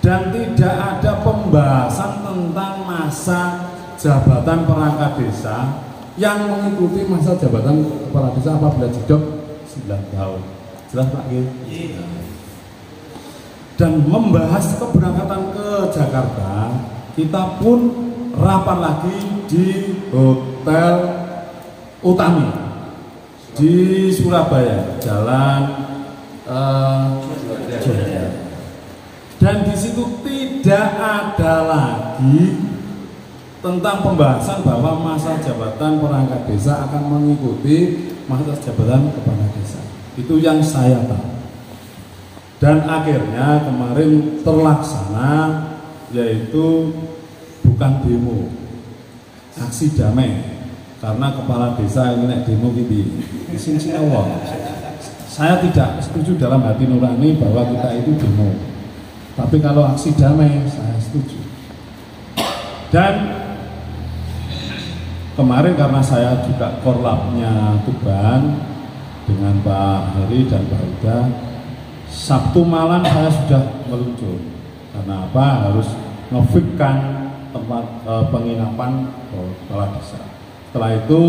dan tidak ada pembahasan tentang masa jabatan perangkat desa yang mengikuti masa jabatan kepala desa apabila jedok 9 tahun. Jelas Pak G? Dan membahas keberangkatan ke Jakarta, kita pun rapat lagi di Hotel Utami di Surabaya, Jalan Jogja. Dan di situ tidak ada lagi tentang pembahasan bahwa masa jabatan perangkat desa akan mengikuti masa jabatan kepala desa. Itu yang saya tahu. Dan akhirnya kemarin terlaksana, yaitu bukan demo, aksi damai. Karena kepala desa ini naik demo gitu. Sini Allah. Saya tidak setuju dalam hati nurani bahwa kita itu demo. Tapi kalau aksi damai, saya setuju. Dan kemarin karena saya juga korlapnya Tuban dengan Pak Heri dan Pak Huda, Sabtu malam saya sudah meluncur. Karena apa? Harus ngefikkan tempat penginapan kepala desa. Setelah itu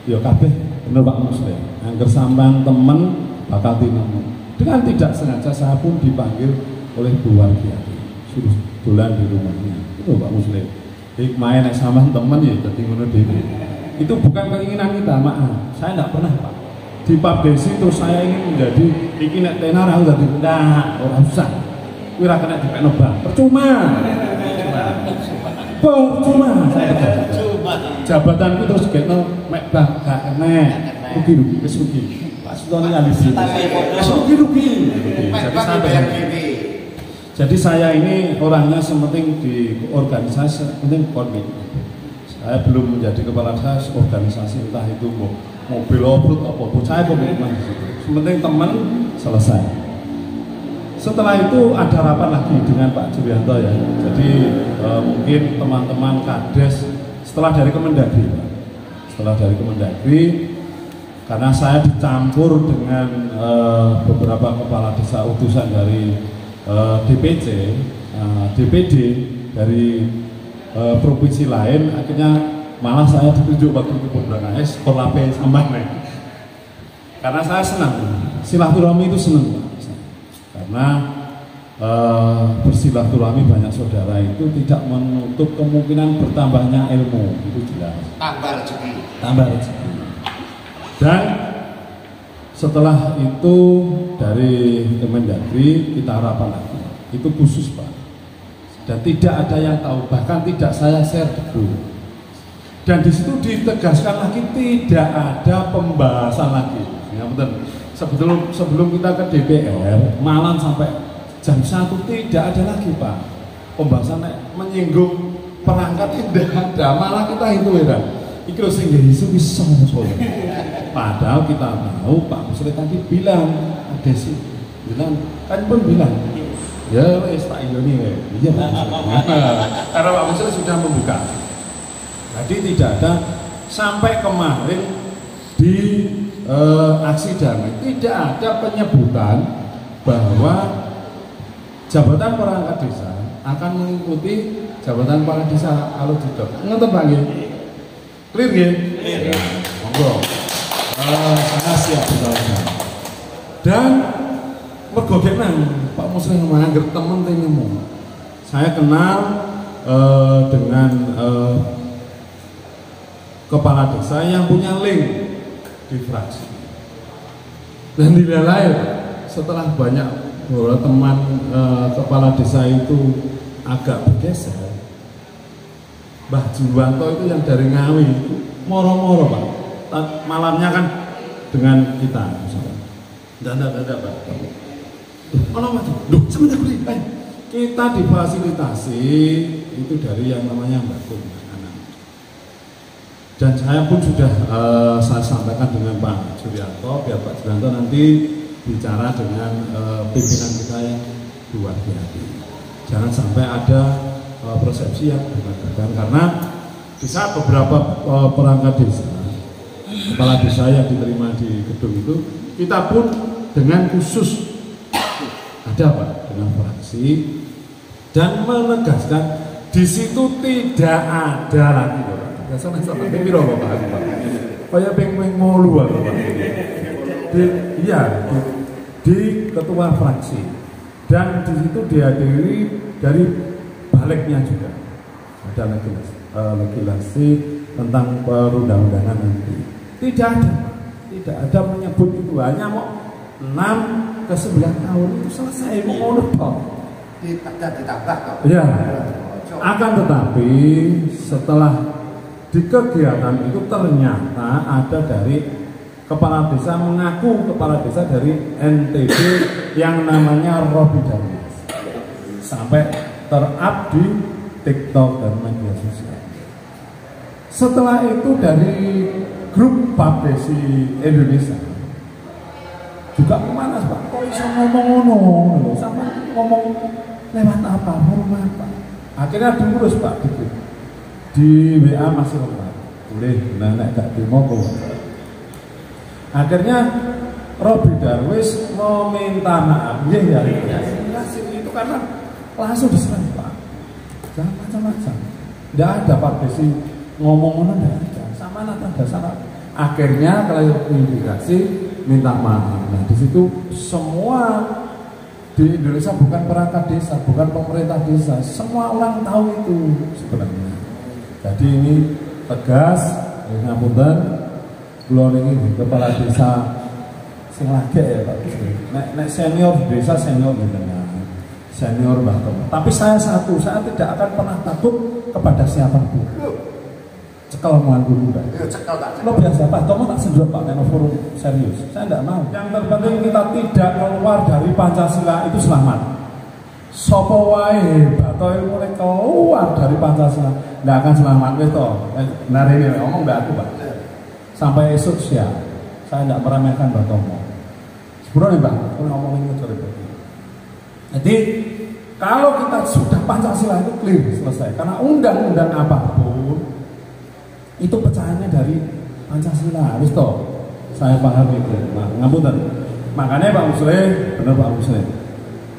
ya kabeh bener Pak Muslim. Angger sampean temen bakal tinemu. Dengan tidak sengaja saya pun dipanggil oleh Bu Wargiati, suruh dolan di rumahnya. Itu Pak Muslim. Hikmahnya nek sampean temen ya dadi ngono dhewe. Itu bukan keinginan kita, maaf. Saya tidak pernah Pak di publikasi terus saya ingin menjadi iki nek tenar aku dadi ndak ora usah. Kuwi ora kena dipekno Bang. Percuma. Saya jabatanku terus gekno mek Bang gak kena. Rugi wis rugi. Pak Sultan alis. Wis rugi. Jadi saya ini orangnya sementing di organisasi, penting komitmen. Saya belum menjadi kepala desa organisasi entah itu mobil obrut apa, saya komitmen di situ. Sementing teman selesai. Setelah itu ada rapat lagi dengan Pak Julianto ya. Jadi mungkin teman-teman Kades setelah dari Kemendagri, karena saya dicampur dengan beberapa kepala desa utusan dari DPC, DPD dari provinsi lain, akhirnya malah saya ditunjuk waktu itu Purnaes Korlape Sambang. Karena saya senang, silaturahmi itu senang, karena bersilaturahmi banyak saudara itu tidak menutup kemungkinan bertambahnya ilmu, itu jelas. Tambah rezeki. Dan setelah itu dari Kemendagri kita rapat lagi, itu khusus Pak. Dan tidak ada yang tahu, bahkan tidak saya share dulu. Dan di situ ditegaskan lagi tidak ada pembahasan lagi. Ya betul. Sebelum kita ke DPR malam sampai jam 1 tidak ada lagi Pak pembahasan menyinggung perangkat, tidak ada. Malah kita itu ya. Iki sing isu bisa. Padahal kita tahu Pak Musli tadi bilang ada sih, kan pun bilang ya wis tak ini iya karena Pak Musli sudah membuka. Jadi tidak ada sampai kemarin di aksi damai tidak ada penyebutan bahwa jabatan perangkat desa akan mengikuti jabatan perangkat desa kalau tidak. Ngerti Pak nggih? Clear nggih? Monggo. Saya siap bertanya. Dan mergo Pak Muslim mangger temen tengemu. Saya kenal dengan kepala desa yang punya link di fraksi. Dan tidak lain setelah banyak bahwa teman kepala desa itu agak bergeser, Mbah Juwanto itu yang dari Ngawi itu moro-moro Pak. Malamnya kan dengan kita misalnya. Tidak Pak. Kalau macam, loh sebenarnya kita difasilitasi itu dari yang namanya Mbak Kun. Dan saya pun sudah saya sampaikan dengan Pak Julianto, biar Pak Julianto nanti bicara dengan pimpinan kita yang luar biasa. Jangan sampai ada persepsi yang berlebihan, karena di saat beberapa perangkat desa, kepala desa yang diterima di gedung itu, kita pun dengan khusus ada ada Pak dengan fraksi dan menegaskan di situ tidak ada lagi Pak. Biasanya sama piro Pak. Kayak peng molu Pak. Di ketua fraksi dan di situ dihadiri dari baliknya juga ada legislasi tentang perundang-undangan nanti. Tidak ada menyebut itu, hanya mau 6 ke 9 tahun itu selesai mau toh. Ditambah toh. Ya. Akan tetapi setelah di kegiatan itu ternyata ada dari kepala desa mengaku kepala desa dari NTB yang namanya Robi Darwis sampai ter-up di TikTok dan media sosial. Setelah itu dari grup Papdesi Indonesia juga kemana Pak? Kok bisa ngomong-ngomong sama ngomong lewat apa? Forum apa? Akhirnya diurus Pak di WA masih lengkap. Boleh, nenek gak demo kok. Akhirnya Robi Darwis meminta maaf. Ya, itu karena langsung diserang Pak. Jangan macam-macam. Tidak ada Pak Desi ngomong-ngomong tidak ada. Sama nata dasar. Akhirnya klarifikasi minta maaf. Nah di situ semua di Indonesia bukan perangkat desa, bukan pemerintah desa. Semua orang tahu itu sebenarnya. Jadi ini tegas. Ngapunten. Kulon ini kepala desa sing lagi ya Pak. Nek senior desa senior dengan senior Mbah Tomo. Tapi saya tidak akan pernah takut kepada siapapun. Cekel muan dulu Mbak. Lo biasa Pak Tomo tak sendiri Pak Neno forum serius. Saya tidak mau. Yang terpenting kita tidak keluar dari Pancasila itu selamat. Sopo wae Bato mulai keluar dari Pancasila tidak akan selamat itu. Benar ini ngomong mbak aku Pak. Sampai esok siang, saya tidak meremehkan Mbak Tomo. Sebenarnya Mbak, aku ngomongin itu begitu. Jadi kalau kita sudah Pancasila itu clear selesai, karena undang-undang apapun itu pecahannya dari Pancasila, harus toh. Saya paham itu. Ngapunten. Makanya Pak Musle, benar Pak Musle.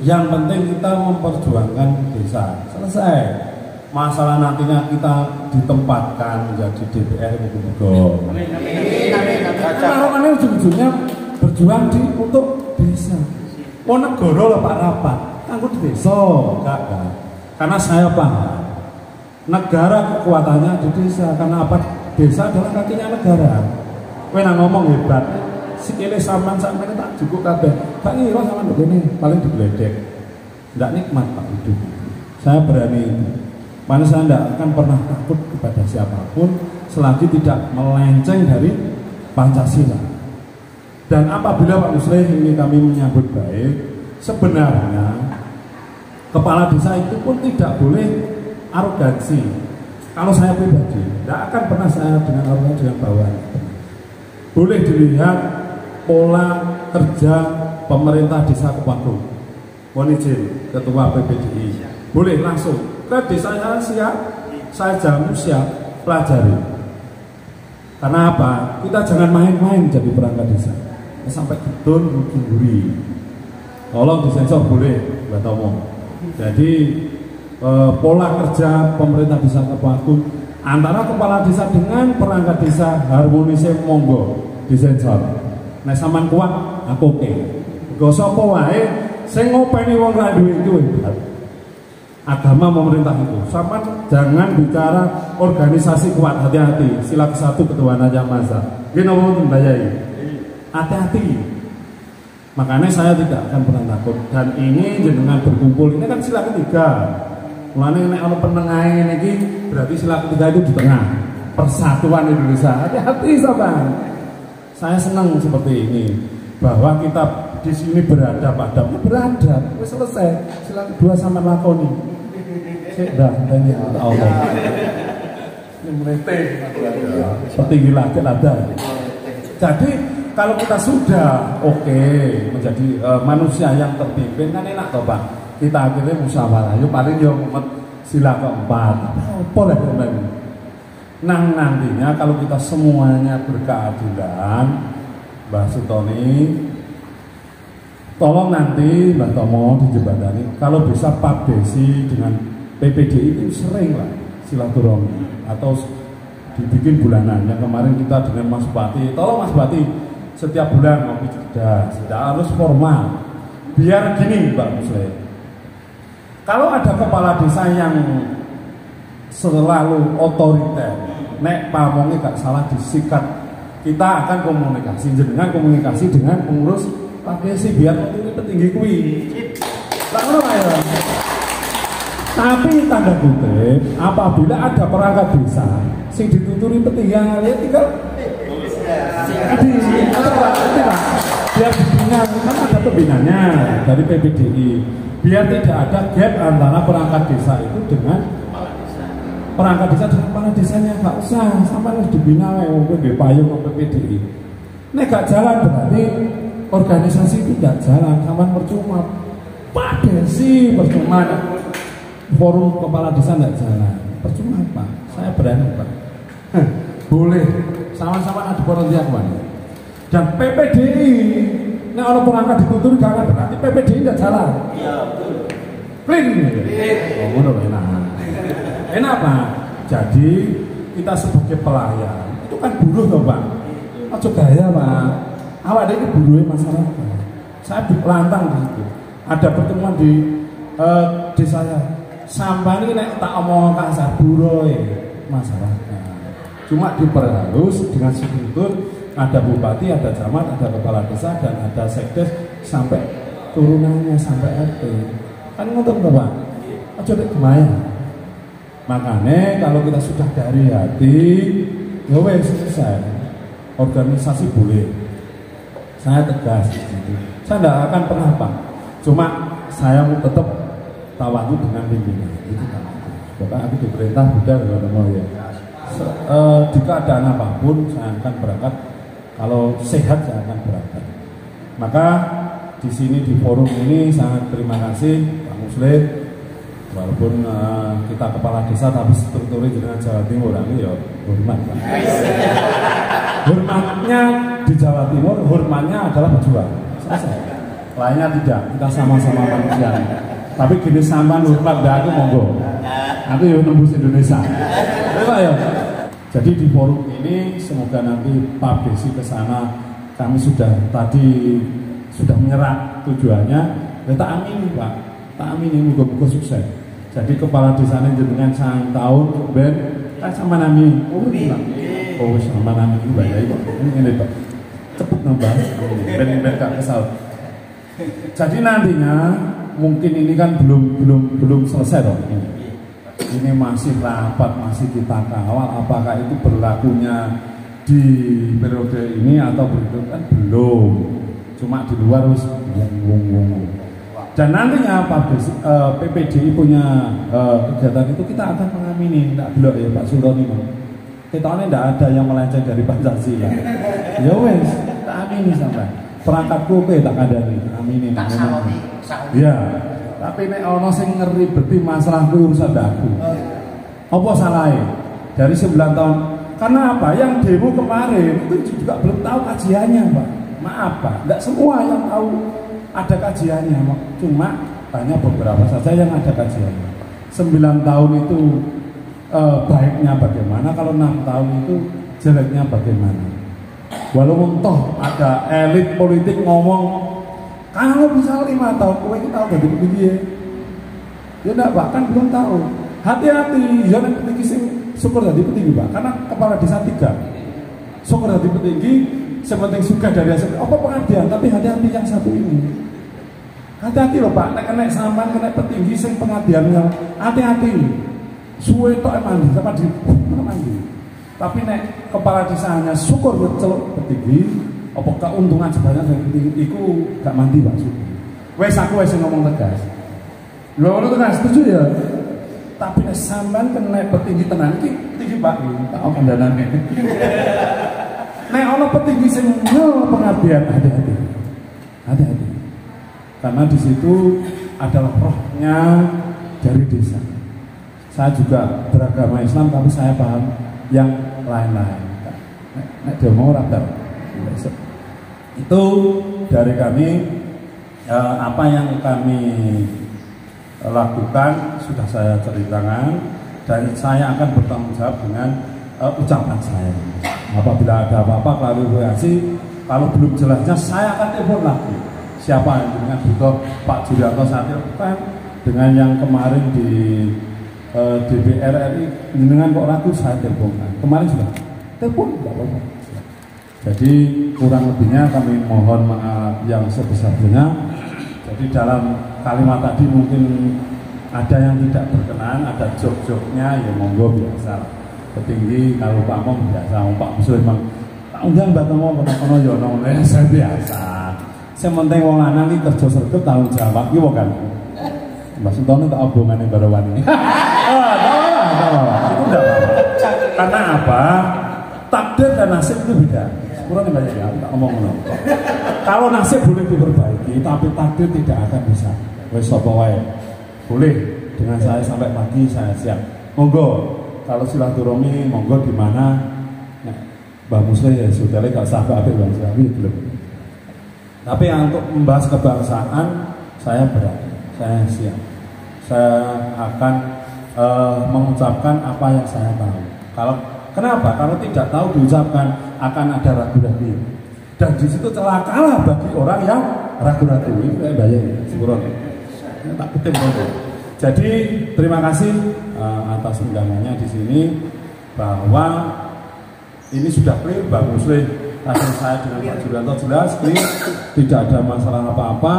Yang penting kita memperjuangkan desa, selesai. Masalah nantinya kita ditempatkan menjadi DPR muga-muga. Amin. Karena ujung-ujungnya berjuang untuk desa. Oh negara lah Pak rapat, angkut desa, enggak. Karena saya paham negara kekuatannya di desa. Karena apa? Desa adalah kakinya negara. Kowe nang ngomong hebat, sikile sampean tak cukup kabeh. Pak ngira sampean begini paling digledek. Enggak nikmat Pak hidup. Saya berani itu. Mana saya tidak akan pernah takut kepada siapapun selagi tidak melenceng dari Pancasila. Dan apabila Pak Muslim ini kami menyambut baik, sebenarnya kepala desa itu pun tidak boleh arogansi. Kalau saya pribadi, tidak akan pernah saya dengan arogansi dengan bawahan. Boleh dilihat pola kerja pemerintah desa Kepaku. Mohon izin Ketua PPDI. Boleh langsung. Ke desa saya siap, saya jamu siap, pelajari. Karena apa? Kita jangan main-main jadi perangkat desa. Sampai betul guri. Tolong disensor boleh, Mbak Tomo. Jadi pola kerja pemerintah desa Kepaku antara kepala desa dengan perangkat desa harmonisnya monggo disensor. Nek sampean kuat, aku oke. Go sapa wae sing ngopeni wong ra duwe itu agama pemerintah itu. Sama jangan bicara organisasi kuat, hati-hati. Sila ke-1 Ketua Naja Masa. Gini ngomong Bayai. Hati-hati. Makanya saya tidak akan pernah takut. Dan ini jenengan berkumpul ini kan sila ke-3. Mulane nek ana penengah ini berarti sila ke-3 itu di tengah. Persatuan Indonesia. Hati-hati sobat. Saya senang seperti ini bahwa kita di sini beradab, selesai. Sila kedua sama lakoni. Dah, tanya Allah. Ini merete, seperti gila ada. Jadi kalau kita sudah menjadi manusia yang terpimpin kan enak toh Pak. Kita akhirnya musyawarah. Yuk paling yo sila keempat. Boleh teman. Nantinya kalau kita semuanya berkeadilan, Mbah Sutoni tolong nanti Mbak Tomo dijembatani kalau bisa Pak Desi dengan PPDI itu sering lah silaturahmi atau dibikin bulanan. Yang kemarin kita dengan Mas Bupati, tolong Mas Bupati setiap bulan ngopi cerdas, tidak harus formal. Biar gini Mbak Muslim, kalau ada kepala desa yang selalu otoriter, nek pamongnya gak salah disikat, kita akan komunikasi dengan pengurus Pak Desi biar ini petinggi kui. Tapi tanda kutip, apabila ada perangkat desa sing dituturi petinggi yang lihat tinggal biar dibina, kan ada pembinanya dari PPDI, biar tidak ada gap antara perangkat desa itu dengan perangkat desa dengan kepala desanya. Nggak usah sampai harus dibina oleh payung PPDI. Nek gak jalan berarti organisasi itu gak jalan, sampai percuma. Pak Desi percuma, forum kepala desa gak jalan, percuma Pak. Saya berani Pak. Boleh sama-sama ada pengorganisasian. Dan PPDI, nek orang perangkat ditutur jangan berarti PPDI gak jalan. Iya betul. Clean. Oh, enak Pak. Jadi kita sebagai pelayan itu kan buruh toh Pak. Ojo gaya Pak. Awak ini buruhnya masyarakat. Saya lantang di situ. Ada pertemuan di desa saya. Sampah ini nek tak omong kasar buruh masyarakat. Cuma diperhalus dengan struktur, ada bupati, ada camat, ada kepala desa, dan ada sekdes sampai turunannya sampai RT. Kan ngotot Pak. Ojo dek gemaya. Makanya kalau kita sudah dari hati, ya wes selesai. Organisasi boleh. Saya tegas di situ. Saya tidak akan pernah Pak. Cuma saya mau tetap tawadu dengan pimpinan. Itu kan. Bapak aku diperintah sudah kalau mau ya. Di keadaan apapun saya akan berangkat. Kalau sehat saya akan berangkat. Maka di sini di forum ini sangat terima kasih Pak Muslim. Walaupun kita kepala desa tapi strukturnya dengan Jawa Timur, ya hormat Pak. Hormatnya di Jawa Timur, hormatnya adalah berjuang. Selesai. Lainnya tidak, kita sama-sama manusia. Tapi gini sama hormat dah aku monggo. Aku ya nembus Indonesia. Pak ya. Jadi di forum ini semoga nanti Pak Desi ke sana, kami sudah menyerap tujuannya. Kita amini Pak, tak amini moga-moga sukses. Jadi kepala desanya jenengan sang tahun ben kan sama nami. Oh sama nami itu bayai kok. Ini Pak. Cepet nambah. Ben gak kesal. Jadi nantinya mungkin ini kan belum selesai dong ini. Ini masih rapat, masih kita kawal apakah itu berlakunya di periode ini atau berikut kan belum. Cuma di luar harus wong. Dan nantinya PPDI punya kegiatan itu kita akan mengamini, tidak belok ya Pak Sultoni. Kita ini tidak ada yang melenceng dari Pancasila. Ya wes, tak amini sampai. Perangkatku tak ada nih, amini. Ya, tapi nek ono sing ngeribeti masalahku urusan aku. Apa salahnya? Dari 9 tahun. Karena apa? Yang demo kemarin itu juga belum tahu kajiannya Pak. Maaf Pak, tidak semua yang tahu ada kajiannya, cuma hanya beberapa saja yang ada kajiannya. 9 tahun itu baiknya bagaimana, kalau 6 tahun itu jeleknya bagaimana. Walaupun toh ada elit politik ngomong kalau misal 5 tahun kowe kita udah jadi begini ya enggak Pak, kan belum tahu. Hati-hati, jangan petinggi sing syukur jadi petinggi Pak, karena kepala desa 3 syukur jadi petinggi. Sepenting suka dari hasil apa pengabdian, tapi hati-hati yang satu ini. Hati-hati loh Pak, nek sampean kena petinggi sing pengabdiannya, hati-hati. Suwe tok mandi sama di mandi. Tapi nek kepala desanya syukur celuk petinggi, apa keuntungan sebanyak yang petinggi iku gak mandi Pak syukur. Wes aku wes ngomong tegas. Lho ngono tegas setuju ya. Tapi nek sampean kena petinggi tenan iki tinggi Pak, tak kandhanane. Nek ono petinggi sing pengabdian, hati-hati. Karena di situ adalah rohnya dari desa. Saya juga beragama Islam, tapi saya paham yang lain-lain. Nek demo rada. Itu dari kami. apa yang kami lakukan sudah saya ceritakan dan saya akan bertanggung jawab dengan ucapan saya. Apabila ada apa-apa klarifikasi, kalau belum jelasnya saya akan telepon lagi. Siapa yang dengan butuh Pak Julianto saat itu kan dengan yang kemarin di DPR RI dengan kok ragu saya teleponkan. Kemarin sudah telepon tidak apa-apa. Jadi kurang lebihnya kami mohon maaf yang sebesar-besarnya. Jadi dalam kalimat tadi mungkin ada yang tidak berkenan, ada jok-joknya, ya monggo biasa. Petinggi kalau Pak Mong biasa, Pak Musuh memang tak undang Mbak Tomo kono-kono ya ono saya biasa. Sing penting wong lanang iki kerja sergap tanggung jawab iki wong kan. Mbak Suntono tak obongane barawani. Itu enggak apa-apa. Karena apa? Takdir dan nasib itu beda. Kurang banyak ya, tak ngomong ngono. Kalau nasib boleh diperbaiki, tapi takdir tidak akan bisa. Wes sapa wae. Boleh dengan saya sampai pagi saya siap. Monggo, kalau silaturahmi monggo di mana Mbak Musli ya saudara gak sah Mbak Abel Bang Syawi belum. Tapi untuk membahas kebangsaan saya berani, saya siap. Saya akan mengucapkan apa yang saya tahu. Kenapa? Kalau tidak tahu diucapkan akan ada ragu-ragu. Dan di situ celakalah bagi orang yang ragu-ragu. Ini kayak bayang sempurna. Tak penting banget. Jadi terima kasih atas undangannya di sini bahwa ini sudah clear Mbak Musli. Hasil saya dengan Pak Julianto jelas clear, tidak ada masalah apa-apa.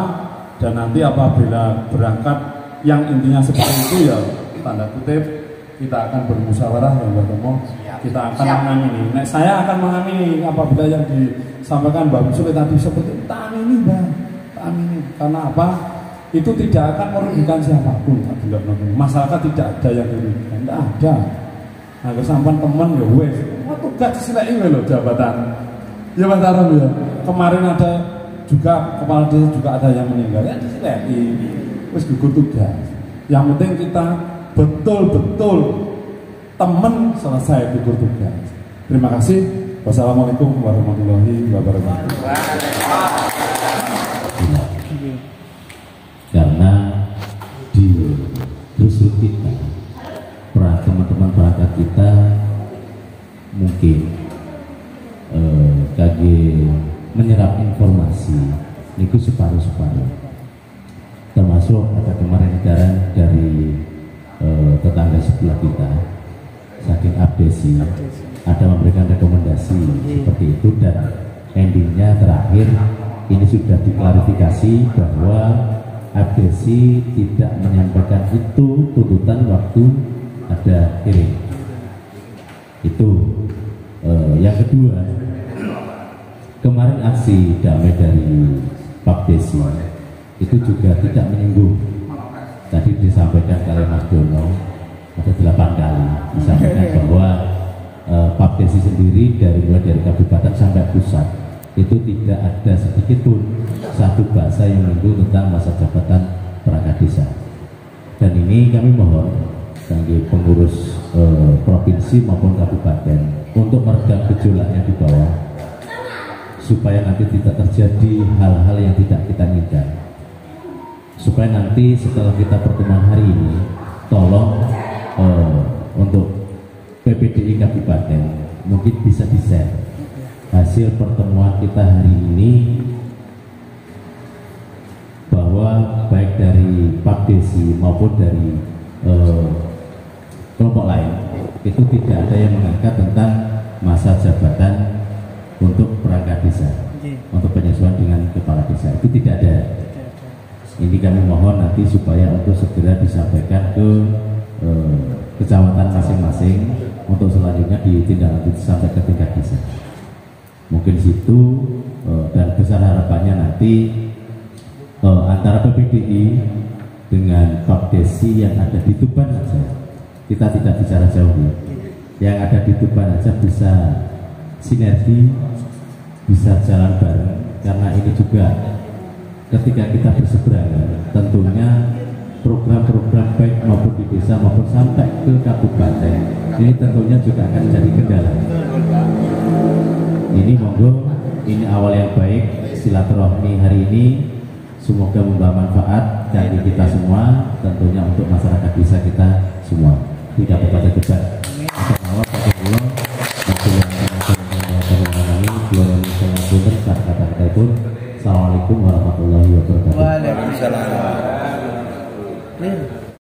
Dan nanti apabila berangkat yang intinya seperti itu ya tanda kutip kita akan bermusyawarah ya Mbak Tomo. Kita akan mengamini. Nah, saya akan mengamini apabila yang disampaikan Mbak Musli tadi seperti itu. Tak amini Mbak, tak amini. Karena apa? Itu tidak akan merugikan siapapun. Masyarakat tidak ada yang dirugikan, tidak ada. Nah, kesampan teman ya wes. Wah tugas disilai loh jabatan. Ya Mas Aram ya. Kemarin ada juga kepala desa juga ada yang meninggal. Ya disilai. Wes gugur tugas. Yang penting kita betul-betul teman selesai gugur tugas. Terima kasih. Wassalamualaikum warahmatullahi wabarakatuh. Karena di dusun kita, teman-teman perangkat kita mungkin kaki menyerap informasi itu separuh-separuh. Termasuk ada kemarin edaran dari tetangga sebelah kita, saking abdesi, ada memberikan rekomendasi seperti itu dan endingnya terakhir ini sudah diklarifikasi bahwa abdesi tidak menyampaikan itu tuntutan waktu ada hearing. Itu yang kedua, kemarin aksi damai dari Pak Desi itu juga tidak menyinggung. Tadi disampaikan oleh Mas Dono ada 8 kali disampaikan bahwa Pak Desi sendiri mulai dari kabupaten sampai pusat itu tidak ada sedikit pun satu bahasa yang menyinggung tentang masa jabatan perangkat desa. Dan ini kami mohon bagi pengurus provinsi maupun kabupaten untuk meredam gejolak yang di bawah supaya nanti tidak terjadi hal-hal yang tidak kita inginkan. Supaya nanti setelah kita pertemuan hari ini tolong untuk PPDI kabupaten mungkin bisa di-share hasil pertemuan kita hari ini bahwa baik dari Pak Desi maupun dari kelompok lain itu tidak ada yang mengangkat tentang masa jabatan untuk perangkat desa, untuk penyesuaian dengan kepala desa itu tidak ada. Ini kami mohon nanti supaya untuk segera disampaikan ke kecamatan masing-masing untuk selanjutnya ditindaklanjuti sampai ke tingkat desa. Mungkin situ dan besar harapannya nanti antara PPDI dengan Pak Desi yang ada di Tuban saja, kita tidak bicara jauh ya. Yang ada di Tuban saja bisa sinergi, bisa jalan bareng, karena ini juga ketika kita berseberangan tentunya program-program baik maupun di desa maupun sampai ke kabupaten ini tentunya juga akan jadi kendala. Ini monggo, ini awal yang baik silaturahmi hari ini Semoga membawa manfaat bagi kita semua, tentunya untuk masyarakat desa kita semua. Tidak berkata juga. Assalamualaikum warahmatullahi wabarakatuh. Waalaikumsalam.